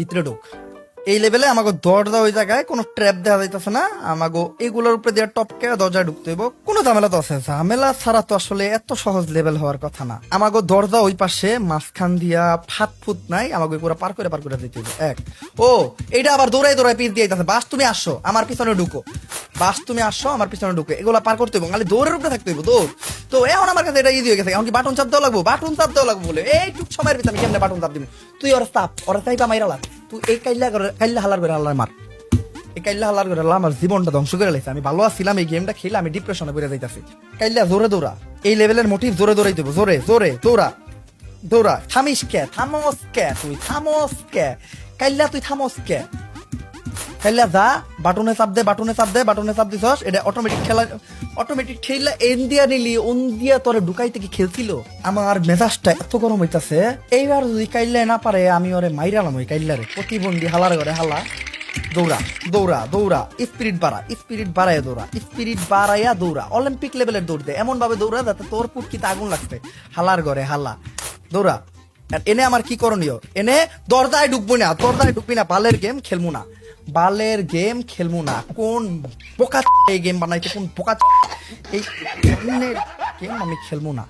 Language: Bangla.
ভিতরে ঢোক। এই লেভেলে আমাকে দরজা ওই জায়গায় কোনো ট্র্যাপ দেওয়া যাইতেছে না, আমাকে এগুলোর উপরে দিয়ে টপকে দরজায় ঢুকতে হইব। কোনো ঝামেলা তো আছে, ঝামেলা ছাড়া তো আসলে এত সহজ লেভেল হওয়ার কথা না। আমাকে দরজা ওই পাশে মাঝখান দিয়া ফাট ফুট নাই, আমাকে পুরো পার করে দিতে হইব। এক ও এটা আবার দৌড়াই পিস দিয়ে যাচ্ছে। বাস তুমি আসো আমার পিছনে ঢুকো, বাস তুমি আসো আমার পিছনে ঢুকো, এগুলো পার করতে হইব। খালি দৌড়ের উপরে থাকতে হইব, দৌড়। তো এখন আমার কাছে এটা ইজি হয়ে গেছে, এখন কি বাটন চাপ দেওয়া লাগবো, বাটন চাপ দেওয়া লাগবো বলে এইটুক সময়ের ভিতরে আমি কেমনে বাটন চাপ দিব। তুই ওরা চাপ, ওরা চাইবা মাইরা লাগ। তুই এই কাইল্লা হালার করে হাল্লার মার, এই কাইল্লা হালার করে হাল্লা আমার জীবনটা ধ্বংস করে লাইছে। আমি ভালো আছিলাম, এই গেমটা খেলে আমি ডিপ্রেশনে পড়ে যাইতাছি। কাইল্লা জোরে দৌড়া, এই লেভেলের মোটিভ জোরে দৌড়াই দেবো, জোরে জোরে দৌড়া দৌড়া। থামিস কে, থামস কে, তুই থামস কে কাইল্লা, তুই থামস কে কাইল্লা। যা বাটনে চাপ দে, বাটনে চাপ দে, বাটনে চাপ দিছস, এটা অটোমেটিক খেলা, অটোমেটিক খেলা। এন দিয়া নিলি ওন দিয়া তোরে ঢুকাইতে কি খেলছিল। আমার মেজাজটা এত গরম হইতাছে, এইবার যদি কাইল্লা না পারে আমি ওরে মাইরালাম। ওই কাইল্লারে প্রতিবন্ধী হালার ঘরে হালা। দৌড়া দৌড়া দৌড়া, স্পিরিট বাড়া, স্পিরিট বাড়াইয়া দৌড়া, স্পিরিট বাড়াইয়া দৌড়া। অলিম্পিক লেভেলের দৌড় দে, এমন ভাবে দৌড়া যাতে তোর পুটকিতে আগুন লাগছে। হালার ঘরে হালা, দৌড়া। আর এনে আমার কি করণীয়, এনে দরজায় ঢুকবো না, দরজায় ঢুকবি না, বালের গেম খেলবো না, বালের গেম খেলবো না। কোন বোকা এই গেম বানাইতে, কোন বোকা এই গেম আমি খেলবো না।